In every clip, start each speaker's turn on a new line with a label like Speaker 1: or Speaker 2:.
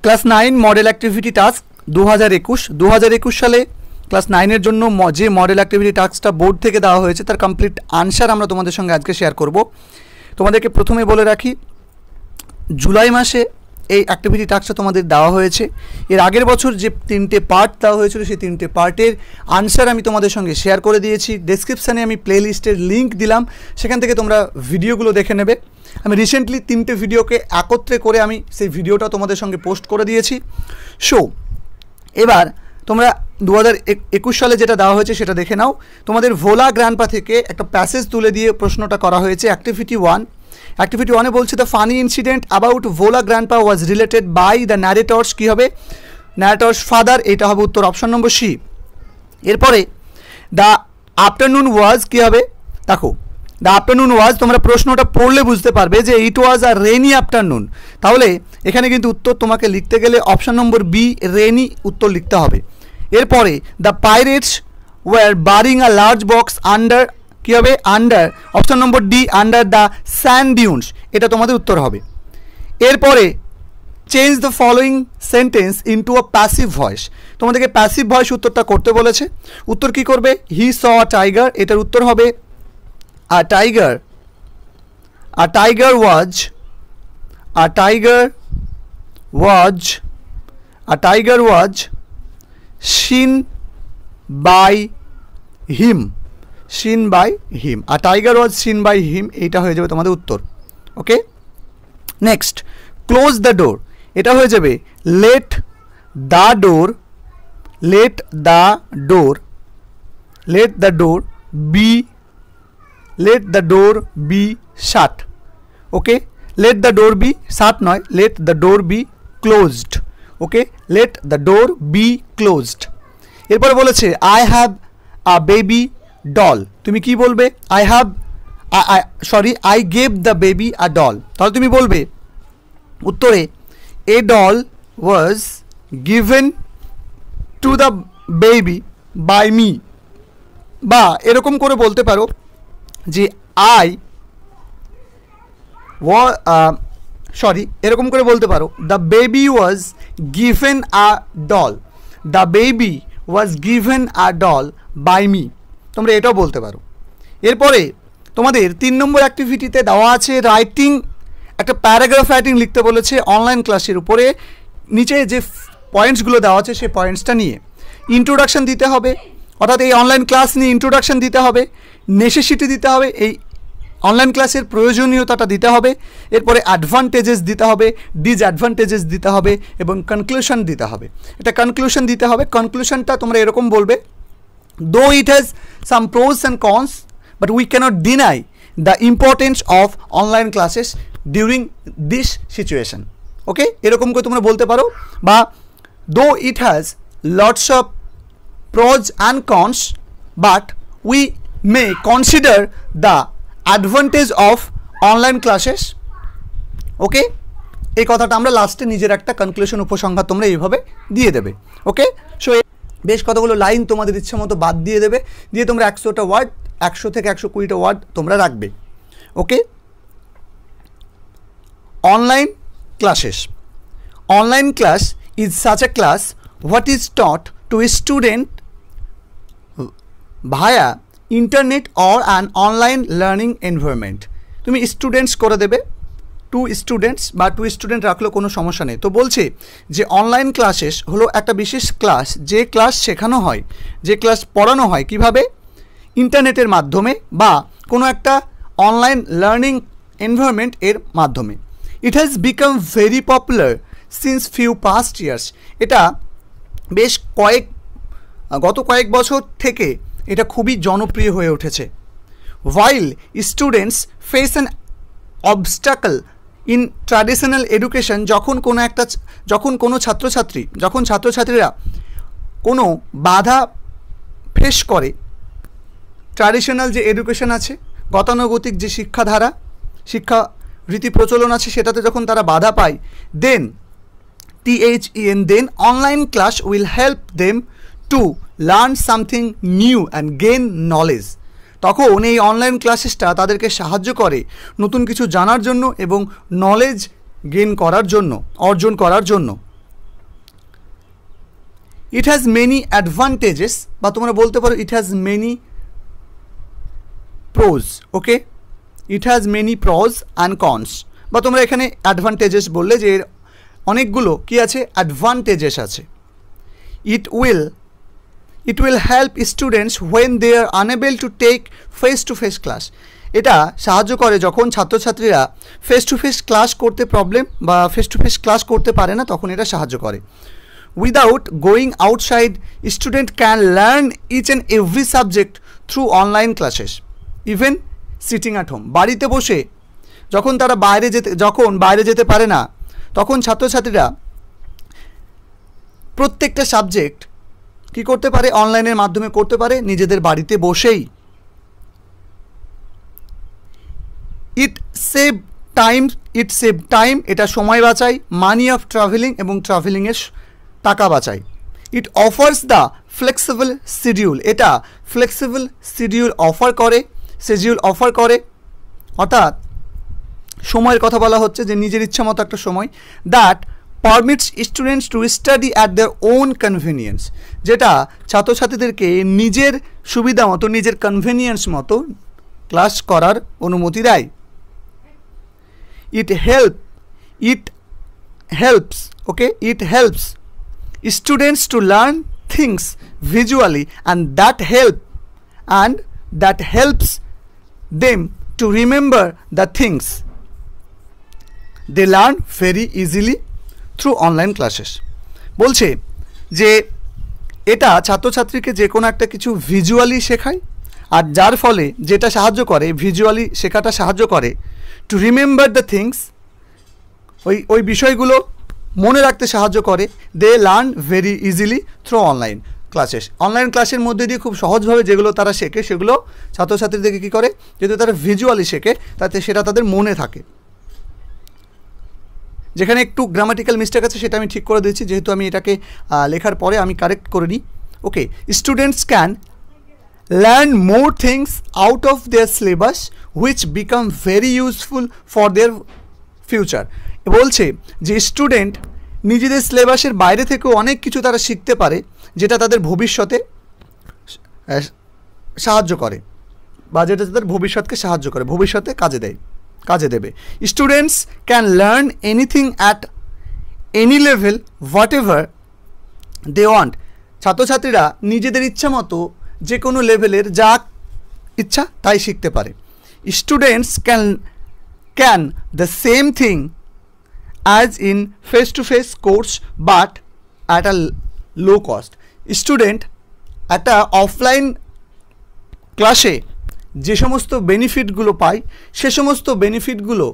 Speaker 1: Class 9 model activity task 2021 সালে class 9 এর জন্য যে মডেল অ্যাক্টিভিটি টাস্কটা বোর্ড থেকে দেওয়া হয়েছে তার কমপ্লিট আনসার আমরা তোমাদের সঙ্গে আজকে শেয়ার করব। তোমাদেরকে প্রথমে বলে রাখি, জুলাই মাসে এই অ্যাক্টিভিটি টাস্কটা তোমাদের দেওয়া হয়েছে। এর আগের বছর যে 3টে পার্ট দেওয়া হয়েছিল সেই 3টে পার্টের আনসার আমি তোমাদের সঙ্গে শেয়ার করে দিয়েছি। ডেসক্রিপশানে আমি প্লেলিস্টের লিঙ্ক দিলাম, সেখান থেকে তোমরা ভিডিওগুলো দেখে নেবে। আমি রিসেন্টলি 3টে ভিডিওকে একত্রে করে আমি সেই ভিডিওটা তোমাদের সঙ্গে পোস্ট করে দিয়েছি। সো এবার তোমরা 2021 সালে যেটা দেওয়া হয়েছে সেটা দেখে নাও। তোমাদের ভোলা গ্র্যান্ডপা থেকে একটা প্যাসেজ তুলে দিয়ে প্রশ্নটা করা হয়েছে। অ্যাক্টিভিটি 1 বলছে the funny incident about Bhola grandpa was related by the narrators. কী হবে? ন্যারেটর্স ফাদার, এটা হবে উত্তর, অপশন নম্বর সি। এরপরে দ্য আফটারনুন ওয়াজ, কী হবে? দেখো, দ্য আফটারনুন ওয়াজ, তোমরা প্রশ্নটা পড়লে বুঝতে পারবে যে ইট ওয়াজ আ রেনি আফটারনুন। তাহলে এখানে কিন্তু উত্তর তোমাকে লিখতে গেলে অপশন নম্বর বি রেনি উত্তর লিখতে হবে। এরপরে the pirates were burying a large box under, কী হবে? Under, option number D, under the sand dunes, এটা তোমাদের উত্তর হবে। এরপরে change the following sentence into a passive voice, তোমাদেরকে প্যাসিভ ভয়েস উত্তরটা করতে বলেছে। উত্তর কি করবে? হি স আ টাইগার, এটার উত্তর হবে a tiger was seen by him, a tiger was seen by him, এইটা হয়ে যাবে তোমাদের উত্তর। ওকে, নেক্সট ক্লোজ দ্য ডোর, এটা হয়ে যাবে let the door be shut. Okay, let the door be shut নয়, let the door be closed. Okay, let the door be closed. এরপরে বলেছে I have a baby doll, তুমি কি বলবে? I gave the baby a doll, তাহলে তুমি বলবে উত্তরে a doll was given to the baby by me, বা এরকম করে বলতে পারো যে এরকম করে বলতে পারো the baby was given a doll by me, তোমরা এটাও বলতে পারো। এরপরে তোমাদের 3 নম্বর অ্যাক্টিভিটিতে দেওয়া আছে রাইটিং, একটা প্যারাগ্রাফ রাইটিং লিখতে বলেছে অনলাইন ক্লাসের উপরে। নিচে যে পয়েন্টসগুলো দেওয়া আছে সেই পয়েন্টসটা নিয়ে ইন্ট্রোডাকশান দিতে হবে, অর্থাৎ এই অনলাইন ক্লাস নিয়ে ইন্ট্রোডাকশান দিতে হবে, নেসেসিটি দিতে হবে, এই অনলাইন ক্লাসের প্রয়োজনীয়তাটা দিতে হবে। এরপরে অ্যাডভান্টেজেস দিতে হবে, ডিসঅ্যাডভান্টেজেস দিতে হবে এবং কনক্লুশন দিতে হবে। এটা কনক্লুশন দিতে হবে। কনক্লুশনটা তোমরা এরকম বলবে, though it has some pros and cons but we can't deny the importance of online classes during this situation. Okay, এরকম করে তোমরা বলতে পারো। বা though it has lots of pros and cons but we may consider the advantage of online classes. ওকে, এই কথাটা আমরা লাস্টে নিজের একটা কনক্লুশন উপসংহার তোমরা এইভাবে দিয়ে দেবে। ওকে, সো বেশ কতগুলো লাইন তোমাদের ইচ্ছে মতো বাদ দিয়ে দেবে, দিয়ে তোমরা 100টা ওয়ার্ড, 100 থেকে 120টা ওয়ার্ড তোমরা রাখবে। Okay, online class is such a class what is taught to a student via internet or an online learning environment. তুমি স্টুডেন্টস করে দেবে, 2 স্টুডেন্টস বা 2 স্টুডেন্ট রাখলেও কোনো সমস্যা নেই। তো বলছে যে অনলাইন ক্লাসেস হলো একটা বিশেষ ক্লাস, যে ক্লাস শেখানো হয়, যে ক্লাস পড়ানো হয় কিভাবে? ইন্টারনেটের মাধ্যমে বা কোনো একটা অনলাইন লার্নিং এনভায়রনমেন্ট এর মাধ্যমে। It has become very popular since few past years, এটা বেশ গত কয়েক বছর থেকে এটা খুবই জনপ্রিয় হয়ে উঠেছে। while students face an obstacle in traditional education, যখন ছাত্রছাত্রীরা কোনো বাধা ফেস করে, ট্র্যাডিশনাল যে এডুকেশন আছে, গতানুগতিক যে শিক্ষাধারা, শিক্ষা রীতি প্রচলন আছে, সেটাতে যখন তারা বাধা পায়, then online class will help them to learn something new and gain knowledge. তখন এই অনলাইন ক্লাসেসটা তাদেরকে সাহায্য করে নতুন কিছু জানার জন্য এবং নলেজ গেইন করার জন্য, অর্জন করার জন্য। ইট হ্যাজ মেনি অ্যাডভান্টেজেস, বা তোমরা বলতে পারো it has many pros. Okay, it has many pros and cons, বা তোমরা এখানে অ্যাডভান্টেজেস বললে যে এর অনেকগুলো কি আছে, অ্যাডভান্টেজেস আছে। It will help students when they are unable to take face to face class. এটা সাহায্য করে যখন ছাত্রছাত্রীরা ফেস টু ফেস ক্লাস করতে প্রবলেম বা ফেস টু ফেস ক্লাস করতে পারে না, তখন এটা সাহায্য করে। Without going outside student can learn each and every subject through online classes even sitting at home. বাড়িতে বসে যখন তারা বাইরে যেতে পারে না, তখন ছাত্রছাত্রীরা প্রত্যেকটা সাবজেক্ট কি করতে পারে, অনলাইনের মাধ্যমে করতে পারে নিজেদের বাড়িতে বসেই। ইট সেভ টাইম, এটা সময় বাঁচায়, মানি অফ ট্রাভেলিং, এবং ট্রাভেলিংয়ের টাকা বাঁচায়। ইট অফার্স দ্য ফ্লেক্সিবল শিডিউল, এটা ফ্লেক্সিবল শিডিউল অফার করে, অর্থাৎ সময়ের কথা বলা হচ্ছে যে নিজের ইচ্ছা মতো একটা সময়। That permits students to study at their own convenience, যেটা ছাত্রছাত্রীদেরকে নিজের সুবিধা মতো, নিজের কনভিনিয়েন্স মতো ক্লাস করার অনুমতি দেয়। It helps students to learn things visually, and that helps them to remember the things they learn very easily through online classes। বলছে যে এটা ছাত্রছাত্রীকে যে কোনো একটা কিছু ভিজুয়ালি শেখায়, আর যার ফলে যেটা সাহায্য করে, ভিজুয়ালি শেখাটা সাহায্য করে টু রিমেম্বার দ্য থিংস, ওই বিষয়গুলো মনে রাখতে সাহায্য করে। They learn very easily through online classes, online ক্লাসের মধ্যে দিয়ে খুব সহজভাবে যেগুলো তারা শেখে, সেগুলো ছাত্রছাত্রীদেরকে কী করে, যদি তারা ভিজুয়ালি শেখে তাতে সেটা তাদের মনে থাকে। যেখানে একটু গ্রামাটিক্যাল মিস্টেক আছে সেটা আমি ঠিক করে দিয়েছি, যেহেতু আমি এটাকে লেখার পরে আমি কারেক্ট করে নিই। Okay, students can learn more things out of their syllabus which become very useful for their future। বলছে যে স্টুডেন্ট নিজেদের সিলেবাসের বাইরে থেকেও অনেক কিছু তারা শিখতে পারে, যেটা তাদের ভবিষ্যতে সাহায্য করে, বা যেটা তাদের ভবিষ্যৎকে সাহায্য করে, ভবিষ্যতে কাজে দেবে। Students can learn anything at any level whatever they want. ছাত্রছাত্রীরা নিজেদের ইচ্ছা মতো যে কোনো লেভেলের যা ইচ্ছা তাই শিখতে পারে। Students can the same thing as in face to face course but at a low cost. Student একটা অফলাইন ক্লাসে যে সমস্ত বেনিফিটগুলো পায়, সে সমস্ত বেনিফিটগুলো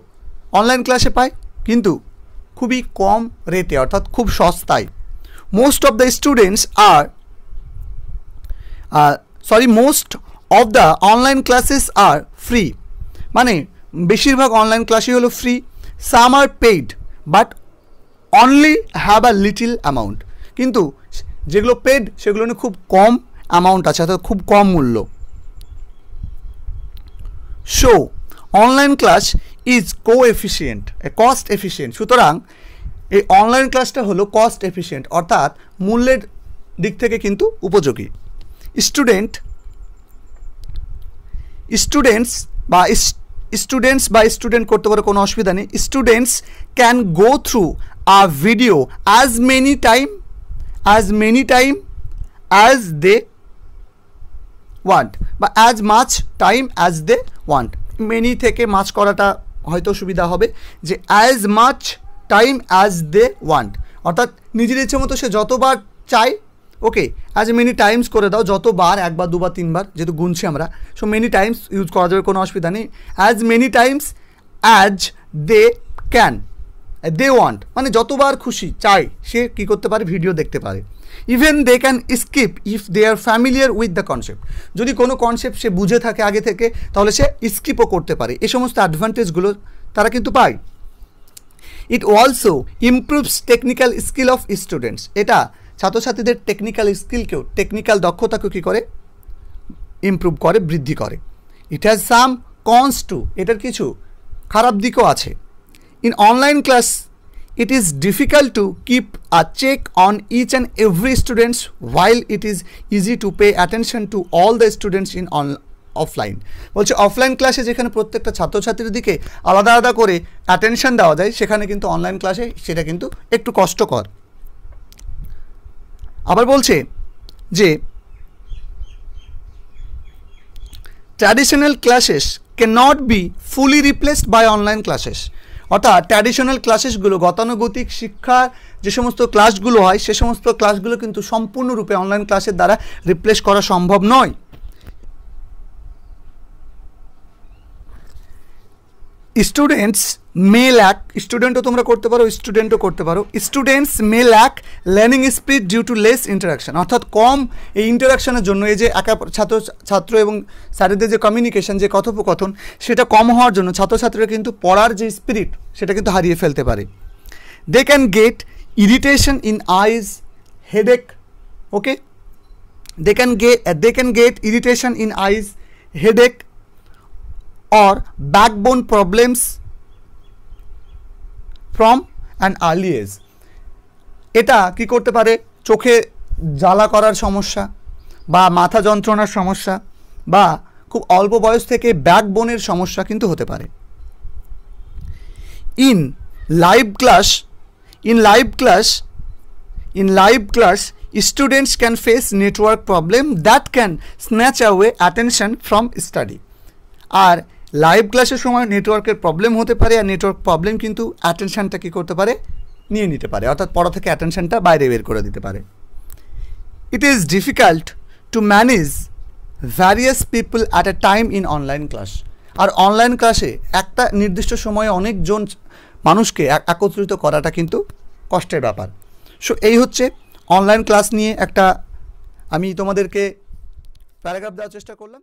Speaker 1: অনলাইন ক্লাসে পায়, কিন্তু খুবই কম রেটে, অর্থাৎ খুব সস্তায়। Most of the online classes are free, মানে বেশিরভাগ অনলাইন ক্লাসই হলো free. Some are paid but only have a little amount, কিন্তু যেগুলো পেড সেগুলো নিয়ে খুব কম অ্যামাউন্ট আছে, অর্থাৎ খুব কম মূল্য। So online class is cost efficient. সুতরাং এই অনলাইন ক্লাসটা হলো কস্ট এফিশিয়েন্ট, অর্থাৎ মূল্যের দিক থেকে কিন্তু উপযোগী। স্টুডেন্ট করতে পারে, কোনো অসুবিধা নেই। Students can go through a video as many time as they want, বা as much time as they want. Many থেকে মাচ করাটা হয়তো সুবিধা হবে, যে as much time as they want, অর্থাৎ নিজের ইচ্ছে মতো সে যতবার চায়, ওকে, অ্যাজ মেনি টাইমস করে দাও, যতবার, একবার, দুবার, তিনবার, যেহেতু গুনছি আমরা, সো মেনি টাইমস ইউজ করা যাবে, কোনো অসুবিধা নেই। As many times as they want, মানে যতবার খুশি চায় সে কী করতে পারে, ভিডিও দেখতে পারে। Even they can skip if they are familiar with the concept, যদি কোনো কনসেপ্ট সে বুঝে থাকে আগে থেকে, তাহলে সে স্কিপও করতে পারে। এই সমস্ত অ্যাডভান্টেজগুলো তারা কিন্তু পায়। It also improves technical skill of students, এটা ছাত্রছাত্রীদের টেকনিক্যাল দক্ষতাকে কী করে, ইমপ্রুভ করে, বৃদ্ধি করে। It has some cons too, এটার কিছু খারাপ দিকও আছে। In it is difficult to keep a check on each and every students while it is easy to pay attention to all the students in offline. বলছে offline ক্লাসে যেখানে প্রত্যেকটা ছাত্রছাত্রীর দিকে আলাদা আলাদা করে অ্যাটেনশন দেওয়া যায়, সেখানে কিন্তু অনলাইন ক্লাসে সেটা কিন্তু একটু কষ্টকর। আবার বলছে যে traditional classes can not be fully replaced by online classes. অর্থাৎ ট্র্যাডিশনাল ক্লাসেসগুলো, গতানুগতিক শিক্ষার যে সমস্ত ক্লাসগুলো হয় সে সমস্ত ক্লাসগুলো কিন্তু সম্পূর্ণরূপে অনলাইন ক্লাসের দ্বারা রিপ্লেস করা সম্ভব নয়। স্টুডেন্টস মে ল্যাক, স্টুডেন্টও তোমরা করতে পারো, স্টুডেন্টও করতে পারো, students may lack learning speed due to less interaction. অর্থাৎ কম এই ইন্টারাকশনের জন্য, এই যে একা ছাত্র এবং স্যারেদের যে কমিউনিকেশন, যে কথোপকথন, সেটা কম হওয়ার জন্য ছাত্রছাত্রীরা কিন্তু পড়ার যে স্পিরিট সেটা কিন্তু হারিয়ে ফেলতে পারে। They can get irritation in eyes, headache, okay, they can get irritation in eyes, headache or backbone problems from an early age। এটা কি করতে পারে, চোখে জ্বালা করার সমস্যা বা মাথা যন্ত্রণার সমস্যা বা খুব অল্প বয়স থেকে ব্যাকবোনের সমস্যা কিন্তু হতে পারে। In live class students can face network problem that can snatch away attention from study. আর লাইভ ক্লাসের সময় নেটওয়ার্কের প্রবলেম হতে পারে, আর নেটওয়ার্ক প্রবলেম কিন্তু অ্যাটেনশনটা কী করতে পারে, নিয়ে নিতে পারে, অর্থাৎ পড়া থেকে অ্যাটেনশনটা বাইরে বের করে দিতে পারে। It is difficult to manage various people at a time in online class. আর অনলাইন ক্লাসে একটা নির্দিষ্ট সময়ে অনেকজন মানুষকে একত্রিত করাটা কিন্তু কষ্টের ব্যাপার। সো এই হচ্ছে অনলাইন ক্লাস নিয়ে একটা আমি তোমাদেরকে প্যারাগ্রাফ দেওয়ার চেষ্টা করলাম।